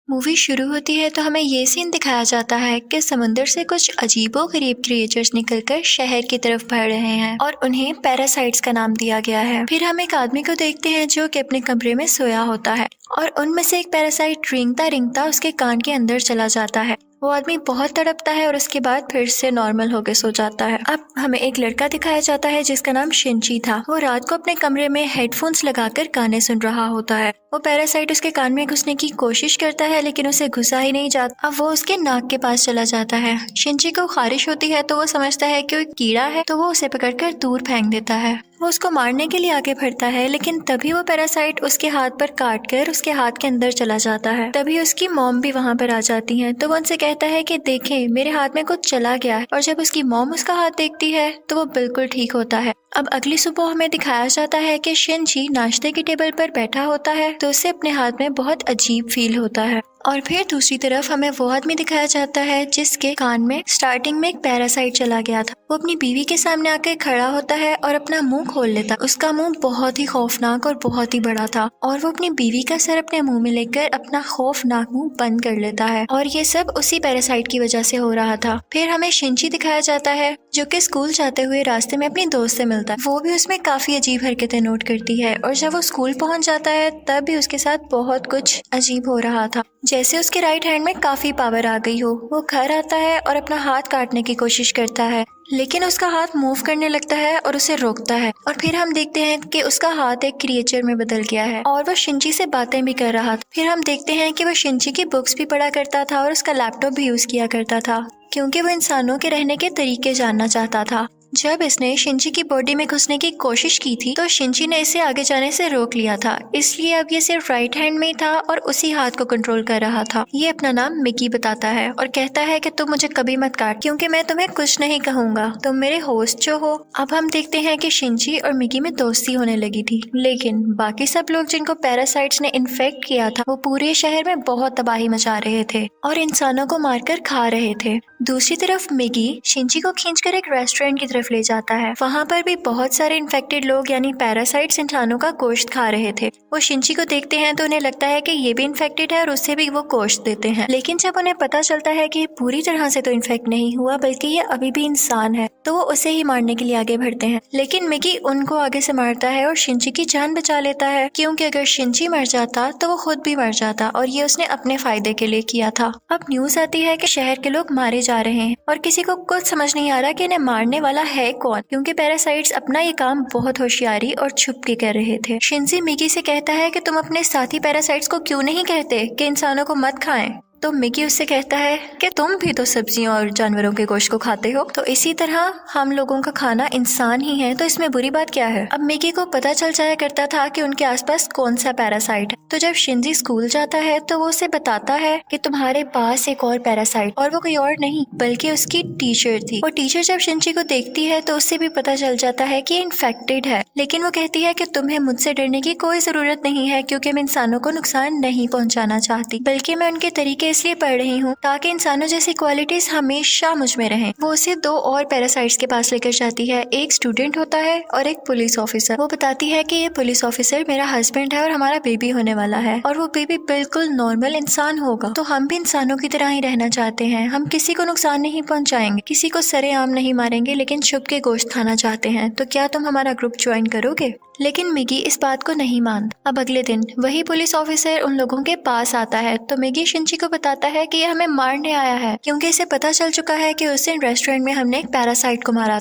Movie शुरू होती है तो हमें ये सीन दिखाया जाता है कि समुंदर से कुछ अजीबोगरीब क्रिएचर्स निकलकर शहर की तरफ बढ़ रहे हैं और उन्हें पैरासाइट्स का नाम दिया गया है। फिर हम एक आदमी को देखते हैं जो कि अपने कमरे में सोया होता है और उनमें से एक पैरासाइट रेंगता रेंगता उसके कान के अंदर चला जाता है। वो आदमी बहुत तड़पता है और उसके बाद फिर से नॉर्मल होकर सो जाता है। अब हमें एक लड़का दिखाया जाता है जिसका नाम शिंची था। वो रात को अपने कमरे में हेडफोन्स लगाकर गाने सुन रहा होता है। वो पैरासाइट उसके कान में घुसने की कोशिश करता है लेकिन उसे घुसा ही नहीं जाता। अब वो उसके नाक के पास चला जाता है। शिंची को खारिश होती है तो वो समझता है कि वो एक कीड़ा है, तो वो उसे पकड़कर दूर फेंक देता है। वो उसको मारने के लिए आगे बढ़ता है लेकिन तभी वो पैरासाइट उसके हाथ पर काट कर उसके हाथ के अंदर चला जाता है। तभी उसकी मॉम भी वहाँ पर आ जाती है तो वो उनसे कहता है कि देखें, मेरे हाथ में कुछ चला गया है। और जब उसकी मॉम उसका हाथ देखती है तो वो बिल्कुल ठीक होता है। अब अगली सुबह हमें दिखाया जाता है कि शिंची नाश्ते की टेबल पर बैठा होता है तो उसे अपने हाथ में बहुत अजीब फील होता है। और फिर दूसरी तरफ हमें वो आदमी दिखाया जाता है जिसके कान में स्टार्टिंग में एक पैरासाइट चला गया था। वो अपनी बीवी के सामने आकर खड़ा होता है और अपना मुंह खोल लेता है। उसका मुंह बहुत ही खौफनाक और बहुत ही बड़ा था और वो अपनी बीवी का सर अपने मुंह में लेकर अपना खौफनाक मुंह बंद कर लेता है और ये सब उसी पैरासाइट की वजह से हो रहा था। फिर हमें शिंची दिखाया जाता है जो कि स्कूल जाते हुए रास्ते में अपनी दोस्त से मिलता है। वो भी उसमें काफी अजीब हरकतें नोट करती है और जब वो स्कूल पहुंच जाता है तब भी उसके साथ बहुत कुछ अजीब हो रहा था, जैसे उसके राइट हैंड में काफी पावर आ गई हो। वो घर आता है और अपना हाथ काटने की कोशिश करता है लेकिन उसका हाथ मूव करने लगता है और उसे रोकता है और फिर हम देखते हैं कि उसका हाथ एक क्रिएचर में बदल गया है और वो शिंची से बातें भी कर रहा था। फिर हम देखते हैं कि वो शिंची की बुक्स भी पढ़ा करता था और उसका लैपटॉप भी यूज किया करता था क्योंकि वो इंसानों के रहने के तरीके जानना चाहता था। जब इसने शिंची की बॉडी में घुसने की कोशिश की थी तो शिंची ने इसे आगे जाने से रोक लिया था, इसलिए अब ये सिर्फ राइट हैंड में ही था और उसी हाथ को कंट्रोल कर रहा था। ये अपना नाम मिकी बताता है और कहता है कि तुम मुझे कभी मत काट क्योंकि मैं तुम्हें कुछ नहीं कहूंगा, तुम मेरे होस्ट जो हो। अब हम देखते हैं कि शिंची और मिकी में दोस्ती होने लगी थी लेकिन बाकी सब लोग जिनको पैरासाइट्स ने इन्फेक्ट किया था वो पूरे शहर में बहुत तबाही मचा रहे थे और इंसानों को मारकर खा रहे थे। दूसरी तरफ मिकी शिंची को खींचकर एक रेस्टोरेंट की तरफ ले जाता है। वहाँ पर भी बहुत सारे इन्फेक्टेड लोग यानी पैरासाइट्स इंसानों का गोश्त खा रहे थे। वो शिंची को देखते हैं तो उन्हें लगता है कि ये भी इन्फेक्टेड है और उससे भी वो गोश्त देते हैं, लेकिन जब उन्हें पता चलता है कि पूरी तरह से तो इन्फेक्ट नहीं हुआ बल्कि ये अभी भी इंसान है तो वो उसे ही मारने के लिए आगे बढ़ते हैं। लेकिन मिकी उनको आगे से मारता है और शिंची की जान बचा लेता है क्योंकि अगर शिंची मर जाता तो वो खुद भी मर जाता और ये उसने अपने फायदे के लिए किया था। अब न्यूज आती है कि शहर के लोग मारे जा रहे हैं और किसी को कुछ समझ नहीं आ रहा कि इन्हें मारने वाला है कौन, क्योंकि पैरासाइट्स अपना ये काम बहुत होशियारी और छुप के कर रहे थे। शिंची मिकी से कहता है कि तुम अपने साथी पैरासाइट्स को क्यों नहीं कहते कि इंसानों को मत खाएं, तो मिकी उससे कहता है कि तुम भी तो सब्जियों और जानवरों के गोश्त को खाते हो, तो इसी तरह हम लोगों का खाना इंसान ही है, तो इसमें बुरी बात क्या है। अब मिकी को पता चल जाया करता था कि उनके आसपास कौन सा पैरासाइट है, तो जब शिंजी स्कूल जाता है तो वो उसे बताता है कि तुम्हारे पास एक और पैरासाइट, और वो कोई और नहीं बल्कि उसकी टीचर थी। वो टीचर जब शिंजी को देखती है तो उससे भी पता चल जाता है कि इन्फेक्टेड है, लेकिन वो कहती है कि तुम्हें मुझसे डरने की कोई जरूरत नहीं है क्योंकि मैं इंसानों को नुकसान नहीं पहुंचाना चाहती, बल्कि मैं उनके तरीके इसलिए पढ़ रही हूँ ताकि इंसानों जैसी क्वालिटीज हमेशा मुझ में रहें। वो उसे दो और पैरासाइट्स के पास लेकर जाती है, एक स्टूडेंट होता है और एक पुलिस ऑफिसर। वो बताती है कि ये पुलिस ऑफिसर मेरा हस्बैंड है और हमारा बेबी होने वाला है और वो बेबी बिल्कुल नॉर्मल इंसान होगा, तो हम भी इंसानों की तरह ही रहना चाहते हैं। हम किसी को नुकसान नहीं पहुंचाएंगे, किसी को सरेआम नहीं मारेंगे, लेकिन छुप के गोश्त खाना चाहते हैं, तो क्या तुम हमारा ग्रुप ज्वाइन करोगे। लेकिन मिगी इस बात को नहीं मानता। अब अगले दिन वही पुलिस ऑफिसर उन लोगों के पास आता है तो मिगी शिंची को बताता है कि ये हमें मारने आया है क्योंकि इसे पता चल चुका है कि उस दिन रेस्टोरेंट में हमने एक पैरासाइट को मारा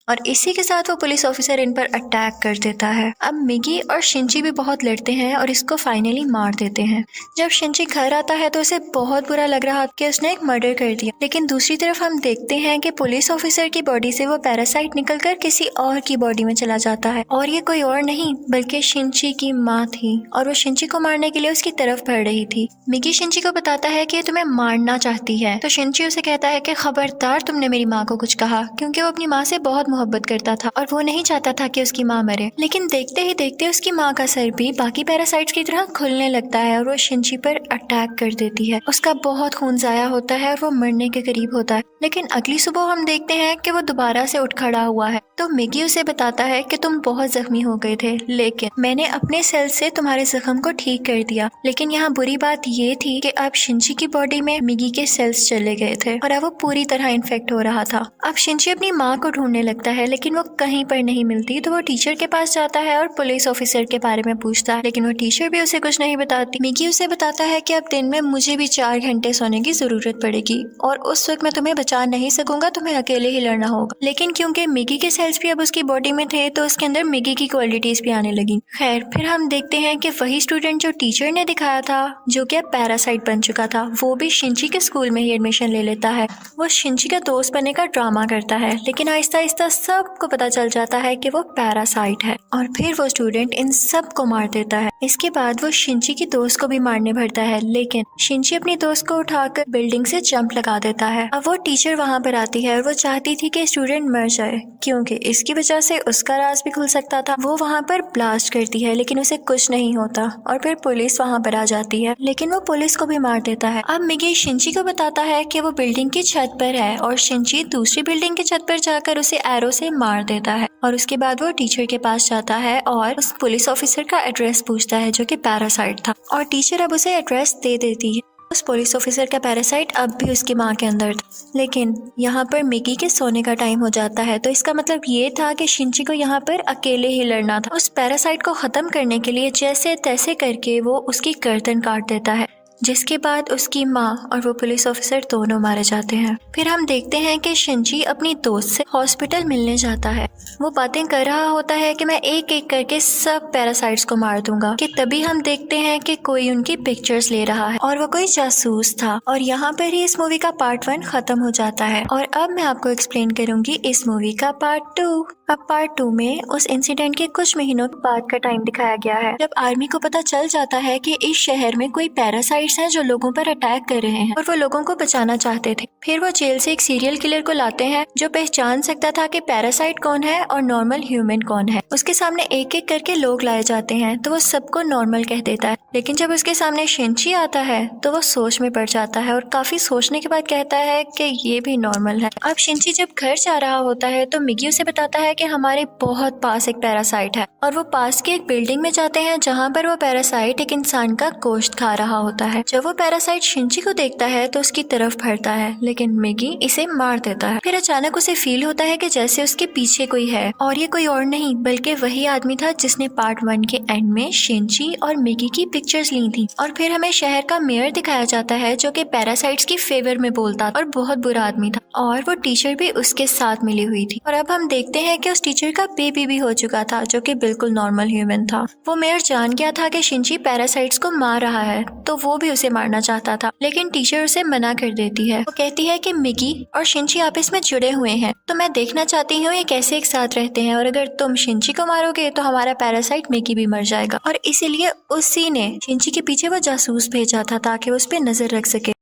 और इसी के साथ वो पुलिस ऑफिसर इन पर अटैक कर देता है। अब मिगी और शिंची भी बहुत लड़ते हैं और इसको फाइनली मार देते हैं। जब शिंची घर आता है तो उसे बहुत बुरा लग रहा कि उसने एक मर्डर कर दिया, लेकिन दूसरी तरफ हम देखते हैं कि पुलिस ऑफिसर की बॉडी से वो पैरासाइट निकलकर किसी और की बॉडी में चला जाता है और ये कोई और नहीं बल्कि शिंची की माँ थी और वो शिंची को मारने के लिए उसकी तरफ बढ़ रही थी। मिगी शिंची को बताता है कि तुम्हें मारना चाहती है, तो शिंची उसे कहता है कि खबरदार तुमने मेरी माँ को कुछ कहा, क्योंकि वो अपनी माँ से बहुत मोहब्बत करता था और वो नहीं चाहता था कि उसकी माँ मरे। लेकिन देखते ही देखते उसकी माँ का सर भी बाकी पैरासाइट्स की तरह खुलने लगता है और वो शिनची पर अटैक कर देती है। उसका बहुत खून जाया होता है और वो मरने के करीब होता है। लेकिन अगली सुबह हम देखते हैं कि वो दोबारा से उठ खड़ा हुआ है। तो मिगी उसे बताता है कि तुम बहुत जख्मी हो गए थे, लेकिन मैंने अपने सेल से तुम्हारे जख्म को ठीक कर दिया। लेकिन यहाँ बुरी बात ये थी कि अब शिनची की बॉडी में मिगी के सेल्स चले गए थे और अब वो पूरी तरह इन्फेक्ट हो रहा था। अब शिनची अपनी माँ को ढूंढने लगता है, लेकिन वो कहीं पर नहीं मिलती। तो वो टीचर के पास जाता है और पुलिस ऑफिसर के बारे में पूछता है, लेकिन वो टीचर भी उसे कुछ नहीं बताती। मिगी उसे बताता है कि अब दिन में मुझे भी 4 घंटे सोने की जरूरत पड़ेगी और उस वक्त मैं तुम्हें बचा नहीं सकूंगा, तुम्हें अकेले ही लड़ना होगा। लेकिन क्योंकि मिगी के सेल्स भी अब उसकी बॉडी में थे तो उसके अंदर मिगी की क्वालिटीज भी आने लगी। खैर, फिर हम देखते हैं कि वही स्टूडेंट जो टीचर ने दिखाया था, जो कि अब पैरासाइट बन चुका था, वो भी शिनची के स्कूल में ही एडमिशन ले लेता है। वो शिनची का दोस्त बनने का ड्रामा करता है, लेकिन आहिस्ता आहिस्ता सबको पता चल जाता है कि वो पैरासाइट है और फिर वो स्टूडेंट इन सब को मार देता है। इसके बाद वो शिनची की दोस्त को भी मारने भरता है, लेकिन शिनची अपनी दोस्त को उठाकर बिल्डिंग से जंप लगा देता है। अब वो टीचर वहाँ पर आती है और वो चाहती थी कि स्टूडेंट मर जाए, क्योंकि इसकी वजह से उसका राज भी खुल सकता था। वो वहाँ पर ब्लास्ट करती है, लेकिन उसे कुछ नहीं होता और फिर पुलिस वहाँ पर आ जाती है, लेकिन वो पुलिस को भी मार देता है। अब मिगी शिनची को बताता है कि वो बिल्डिंग की छत पर है और शिनची दूसरी बिल्डिंग की छत पर जाकर उसे एरो से मार देता है। और उसके बाद वो टीचर के पास जाता है और उस पुलिस ऑफिसर का एड्रेस पूछता है, जो कि पैरासाइट था, और टीचर अब उसे एड्रेस दे देती है। उस पुलिस ऑफिसर का पैरासाइट अब भी उसकी माँ के अंदर था। लेकिन यहाँ पर मिगी के सोने का टाइम हो जाता है, तो इसका मतलब ये था कि शिनची को यहाँ पर अकेले ही लड़ना था। उस पैरासाइट को खत्म करने के लिए जैसे तैसे करके वो उसकी गर्दन काट देता है, जिसके बाद उसकी माँ और वो पुलिस ऑफिसर दोनों मारे जाते हैं। फिर हम देखते हैं कि शिनची अपनी दोस्त से हॉस्पिटल मिलने जाता है। वो बातें कर रहा होता है कि मैं एक एक करके सब पैरासाइट्स को मार दूंगा, कि तभी हम देखते हैं कि कोई उनकी पिक्चर्स ले रहा है और वो कोई जासूस था। और यहाँ पर ही इस मूवी का पार्ट 1 खत्म हो जाता है और अब मैं आपको एक्सप्लेन करूंगी इस मूवी का पार्ट 2। अब पार्ट 2 में उस इंसिडेंट के कुछ महीनों बाद का टाइम दिखाया गया है, जब आर्मी को पता चल जाता है कि इस शहर में कोई पैरासाइट्स हैं जो लोगों पर अटैक कर रहे हैं और वो लोगों को बचाना चाहते थे। फिर वो जेल से एक सीरियल किलर को लाते हैं जो पहचान सकता था कि पैरासाइट कौन है और नॉर्मल ह्यूमन कौन है। उसके सामने एक एक करके लोग लाए जाते हैं तो वो सबको नॉर्मल कह देता है, लेकिन जब उसके सामने शिनची आता है तो वो सोच में पड़ जाता है और काफी सोचने के बाद कहता है कि ये भी नॉर्मल है। अब शिनची जब घर जा रहा होता है तो मिगी उसे बताता है कि हमारे बहुत पास एक पैरासाइट है, और वो पास की एक बिल्डिंग में जाते हैं जहाँ पर वो पैरासाइट एक इंसान का गोश्त खा रहा होता है। जब वो पैरासाइट शिनची को देखता है तो उसकी तरफ बढ़ता है, लेकिन मिगी इसे मार देता है। फिर अचानक उसे फील होता है कि जैसे उसके पीछे कोई है, और ये कोई और नहीं बल्कि वही आदमी था जिसने पार्ट 1 के एंड में शिनची और मिगी की पिक्चर्स ली थी। और फिर हमें शहर का मेयर दिखाया जाता है जो कि पैरासाइट्स की फेवर में बोलता और बहुत बुरा आदमी था, और वो टीचर भी उसके साथ मिली हुई थी। और अब हम देखते हैं कि उस टीचर का बेबी भी हो चुका था जो कि बिल्कुल नॉर्मल ह्यूमन था। वो मेयर जान गया था कि शिनची पैरासाइट्स को मार रहा है, तो वो भी उसे मारना चाहता था, लेकिन टीचर उसे मना कर देती है। वो कहती है कि मिगी और शिनची आपस में जुड़े हुए हैं, तो मैं देखना चाहती हूँ ये कैसे एक साथ रहते हैं, और अगर तुम शिनची को मारोगे तो हमारा पैरासाइट मिगी भी मर जाएगा। और इसीलिए उसी ने शिनची के पीछे वो जासूस भेजा था ताकि उस पर नजर रख सके।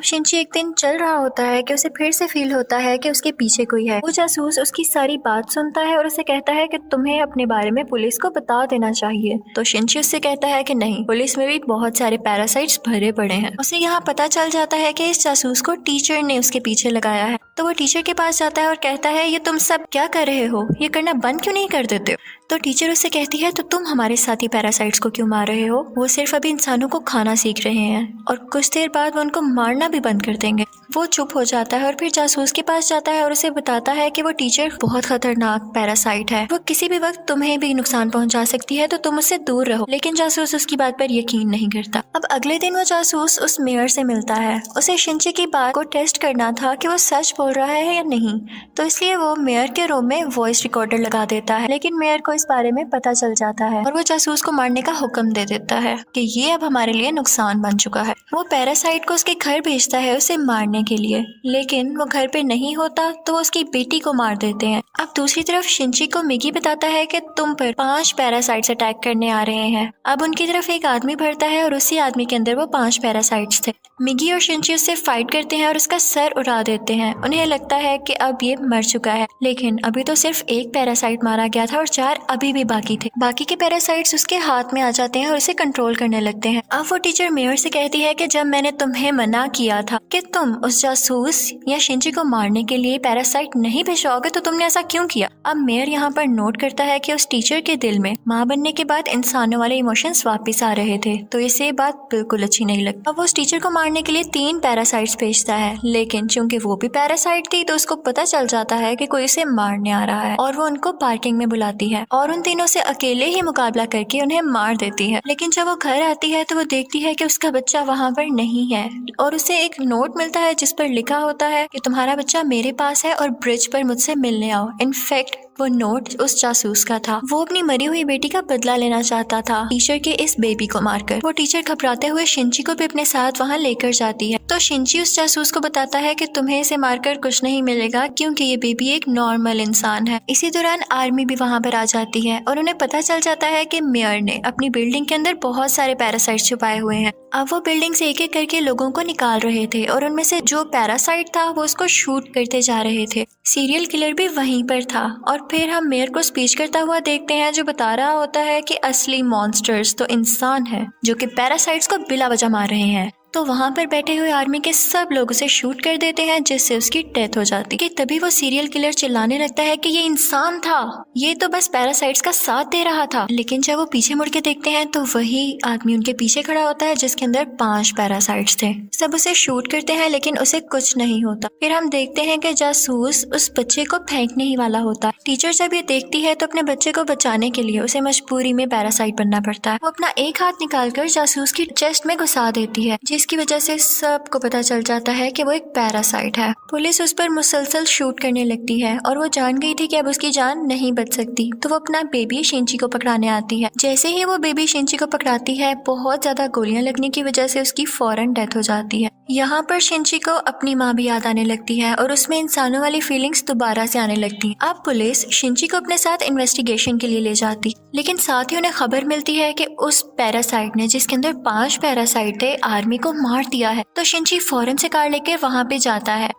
शिनची एक दिन चल रहा होता है कि उसे फिर से फील होता है कि उसके पीछे कोई है। वो जासूस उसकी सारी बात सुनता है और उसे कहता है कि तुम्हें अपने बारे में पुलिस को बता देना चाहिए। तो शिनची उससे कहता है कि नहीं, पुलिस में भी बहुत सारे पैरासाइट्स भरे पड़े हैं। उसे यहाँ पता चल जाता है कि इस जासूस को टीचर ने उसके पीछे लगाया है। तो वो टीचर के पास जाता है और कहता है ये तुम सब क्या कर रहे हो, ये करना बंद क्यों नहीं कर देते हो। तो टीचर उससे कहती है तो तुम हमारे साथी पैरासाइट्स को क्यों मार रहे हो, वो सिर्फ अभी इंसानों को खाना सीख रहे हैं और कुछ देर बाद वो उनको मारना भी बंद कर देंगे। वो चुप हो जाता है और फिर जासूस के पास जाता है और उसे बताता है कि वो टीचर बहुत खतरनाक पैरासाइट है, वो किसी भी वक्त तुम्हें भी नुकसान पहुंचा सकती है, तो तुम उससे दूर रहो। लेकिन जासूस उसकी बात पर यकीन नहीं करता। अब अगले दिन वो जासूस उस मेयर से मिलता है। उसे शिनची की बात को टेस्ट करना था कि वो सच बोल रहा है या नहीं, तो इसलिए वो मेयर के रूम में वॉइस रिकॉर्डर लगा देता है। लेकिन मेयर को इस बारे में पता चल जाता है और वो जासूस को मारने का हुक्म दे देता है कि ये अब हमारे लिए नुकसान बन चुका है। वो पैरासाइट को उसके घर भेजता है उसे मारने के लिए, लेकिन वो घर पे नहीं होता तो वो उसकी बेटी को मार देते हैं। अब दूसरी तरफ शिनची को मिगी बताता है कि तुम पर 5 पैरासाइट्स अटैक करने आ रहे हैं। अब उनकी तरफ एक आदमी बढ़ता है और उसी आदमी के अंदर वो 5 पैरासाइट्स थे। मिगी और शिंची उससे फाइट करते हैं और उसका सर उड़ा देते हैं। उन्हें लगता है कि अब ये मर चुका है, लेकिन अभी तो सिर्फ एक पैरासाइट मारा गया था और 4 अभी भी बाकी थे। बाकी के पैरासाइट्स उसके हाथ में आ जाते हैं और उसे कंट्रोल करने लगते हैं। अब वो टीचर मेयर से कहती है कि जब मैंने तुम्हें मना किया था कि तुम उस जासूस या शिंची को मारने के लिए पैरासाइट नहीं भिजवाओगे तो तुमने ऐसा क्यों किया। अब मेयर यहाँ पर नोट करता है कि उस टीचर के दिल में माँ बनने के बाद इंसानों वाले इमोशंस वापस आ रहे थे, तो इसे ये बात बिल्कुल अच्छी नहीं लगती। अब वो उस टीचर को मारने के लिए 3 पैरासाइट्स भेजता है, लेकिन चूंकि वो भी पैरासाइट थी तो उसको पता चल जाता है कि कोई उसे मारने आ रहा है और वो उनको पार्किंग में बुलाती है और उन तीनों से अकेले ही मुकाबला करके उन्हें मार देती है। लेकिन जब वो घर आती है तो वो देखती है कि उसका बच्चा वहाँ पर नहीं है और उसे एक नोट मिलता है जिस पर लिखा होता है कि तुम्हारा बच्चा मेरे पास है और ब्रिज पर मुझसे मिलने आओ। इनफैक्ट वो नोट उस जासूस का था। वो अपनी मरी हुई बेटी का बदला लेना चाहता था टीचर के इस बेबी को मारकर। वो टीचर घबराते हुए शिंची को भी अपने साथ वहाँ लेकर जाती है, तो शिंची उस जासूस को बताता है कि तुम्हें इसे मारकर कुछ नहीं मिलेगा क्योंकि ये बेबी एक नॉर्मल इंसान है। इसी दौरान आर्मी भी वहाँ पर आ जाती है और उन्हें पता चल जाता है कि मेयर ने अपनी बिल्डिंग के अंदर बहुत सारे पैरासाइट छुपाए हुए हैं। अब वो बिल्डिंग से एक एक करके लोगों को निकाल रहे थे और उनमें से जो पैरासाइट था वो उसको शूट करते जा रहे थे। सीरियल किलर भी वहीं पर था और फिर हम मेयर को स्पीच करता हुआ देखते हैं जो बता रहा होता है कि असली मॉन्स्टर्स तो इंसान है जो कि पैरासाइट्स को बिला वजह मार रहे हैं। तो वहाँ पर बैठे हुए आर्मी के सब लोग उसे शूट कर देते हैं जिससे उसकी डेथ हो जाती है। तभी वो सीरियल किलर चिल्लाने लगता है कि ये इंसान था, ये तो बस पैरासाइट्स का साथ दे रहा था। लेकिन जब वो पीछे मुड़ के देखते हैं तो वही आदमी उनके पीछे खड़ा होता है जिसके अंदर 5 पैरासाइट्स थे। सब उसे शूट करते हैं लेकिन उसे कुछ नहीं होता। फिर हम देखते हैं कि जासूस उस बच्चे को फेंकने ही वाला होता है। टीचर जब ये देखती है तो अपने बच्चे को बचाने के लिए उसे मजबूरी में पैरासाइट बनना पड़ता है। वो अपना एक हाथ निकालकर जासूस की चेस्ट में घुसा देती है जिसकी वजह से सबको पता चल जाता है कि वो एक पैरासाइट है। पुलिस उस पर मुसलसल शूट करने लगती है और वो जान गई थी कि अब उसकी जान नहीं बच सकती, तो वो अपना बेबी शिंची को पकड़ाने आती है। जैसे ही वो बेबी शिंची को पकड़ाती है बहुत ज्यादा गोलियां लगने की वजह से उसकी फौरन डेथ हो जाती है। यहाँ पर शिंची को अपनी माँ भी याद आने लगती है और उसमें इंसानों वाली फीलिंग्स दोबारा से आने लगती है। अब पुलिस शिंची को अपने साथ इन्वेस्टिगेशन के लिए ले जाती, लेकिन साथ ही उन्हें खबर मिलती है कि उस पैरासाइट ने जिसके अंदर 5 पैरासाइट थे आर्मी को मार दिया है। तो शिंची फौरन से कार लेकर वहाँ पे जाता है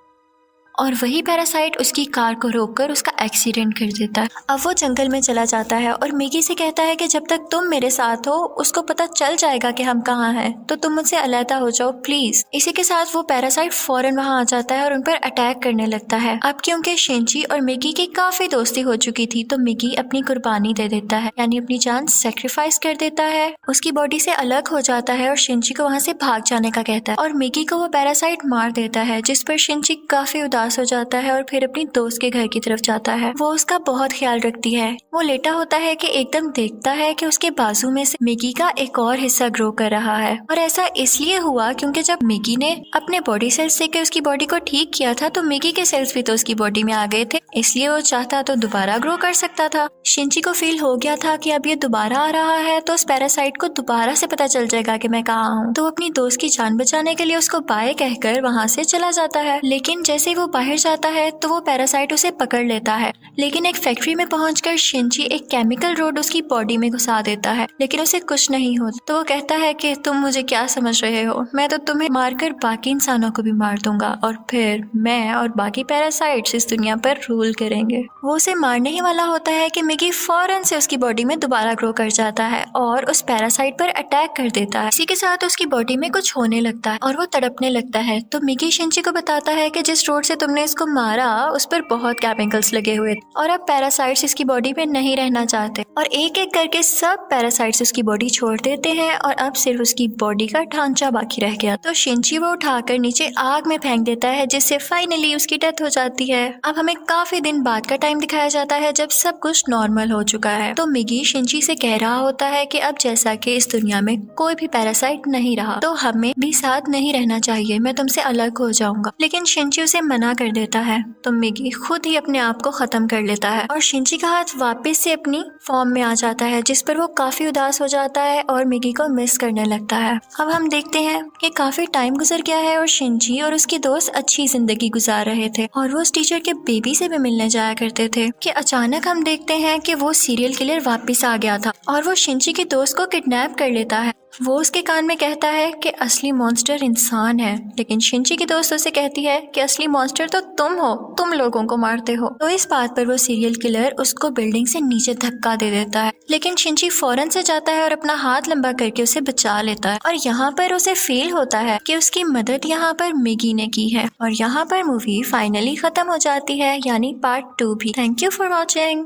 और वही पैरासाइट उसकी कार को रोककर उसका एक्सीडेंट कर देता है। अब वो जंगल में चला जाता है और मिगी से कहता है कि जब तक तुम मेरे साथ हो उसको पता चल जाएगा कि हम कहाँ हैं, तो तुम मुझसे अलहदा हो जाओ प्लीज। इसी के साथ वो पैरासाइट फौरन वहाँ आ जाता है और उन पर अटैक करने लगता है। अब क्योंकि शिंची और मिगी की काफी दोस्ती हो चुकी थी तो मिगी अपनी कुर्बानी दे देता है, यानी अपनी जान सेक्रीफाइस कर देता है, उसकी बॉडी से अलग हो जाता है और शिंची को वहाँ से भाग जाने का कहता है और मिगी को वो पैरासाइट मार देता है, जिस पर शिंची काफी उदास हो जाता है और फिर अपनी दोस्त के घर की तरफ जाता है। वो उसका बहुत ख्याल रखती है। वो लेटा होता है कि एकदम देखता है कि उसके बाजू में से मिगी का एक और हिस्सा ग्रो कर रहा है और ऐसा इसलिए हुआ क्योंकि जब मिगी ने अपने बॉडी सेल्स से के उसकी बॉडी को ठीक किया था तो मिगी के सेल्स भी तो उसकी बॉडी में आ गए थे, इसलिए वो चाहता तो दोबारा ग्रो कर सकता था। शिंची को फील हो गया था कि अब ये दोबारा आ रहा है तो उस पैरासाइट को दोबारा से पता चल जाएगा कि मैं कहाँ हूँ, तो वो अपनी दोस्त की जान बचाने के लिए उसको बाय कहकर वहाँ से चला जाता है। लेकिन जैसे ही वो बाहर जाता है तो वो पैरासाइट उसे पकड़ लेता है, लेकिन एक फैक्ट्री में पहुंचकर शिंची एक केमिकल रोड उसकी बॉडी में घुसा देता है, लेकिन उसे कुछ नहीं होता। तो वो कहता है कि तुम मुझे क्या समझ रहे हो, मैं तो तुम्हें मारकर बाकी इंसानों को भी मार दूंगा और फिर मैं और बाकी पैरासाइट्स इस दुनिया पर रूल करेंगे। वो उसे मारने ही वाला होता है कि मिगी फौरन से उसकी बॉडी में दोबारा ग्रो कर जाता है और उस पैरासाइट पर अटैक कर देता है। इसी के साथ उसकी बॉडी में कुछ होने लगता है और वो तड़पने लगता है। तो मिगी शिंची को बताता है कि जिस रोड से तुमने इसको मारा उस पर बहुत केमिकल्स लगे हुए थे और अब पैरासाइट्स इसकी बॉडी में नहीं रहना चाहते और एक एक करके सब पैरासाइट्स उसकी बॉडी छोड़ देते हैं और अब सिर्फ उसकी बॉडी का ढांचा बाकी रह गया। तो शिंची वो उठाकर नीचे आग में फेंक देता है जिससे फाइनली उसकी डेथ हो जाती है। अब हमें काफी दिन बाद का टाइम दिखाया जाता है जब सब कुछ नॉर्मल हो चुका है। तो मिगी शिंची से कह रहा होता है कि अब जैसा कि इस दुनिया में कोई भी पैरासाइट नहीं रहा तो हमें भी साथ नहीं रहना चाहिए, मैं तुमसे अलग हो जाऊंगा। लेकिन शिंची उसे मना कर देता है तो मिगी खुद ही अपने आप को खत्म कर लेता है और शिंची का हाथ वापस से अपनी फॉर्म में आ जाता है, जिस पर वो काफी उदास हो जाता है और मिगी को मिस करने लगता है। अब हम देखते हैं कि काफी टाइम गुजर गया है और शिंची और उसकी दोस्त अच्छी जिंदगी गुजार रहे थे और वो उस टीचर के बेबी से भी मिलने जाया करते थे कि अचानक हम देखते हैं कि वो सीरियल किलर वापस आ गया था और वो शिंची की दोस्त को किडनैप कर लेता है वो उसके कान में कहता है कि असली मॉन्स्टर इंसान है, लेकिन शिनची की दोस्त उसे कहती है कि असली मॉन्स्टर तो तुम हो, तुम लोगों को मारते हो। तो इस बात पर वो सीरियल किलर उसको बिल्डिंग से नीचे धक्का दे देता है, लेकिन शिनची फौरन से जाता है और अपना हाथ लंबा करके उसे बचा लेता है। और यहाँ पर उसे फील होता है कि उसकी मदद यहाँ पर मिगी ने की है। और यहाँ पर मूवी फाइनली खत्म हो जाती है, यानी पार्ट 2 भी। Thank you for watching.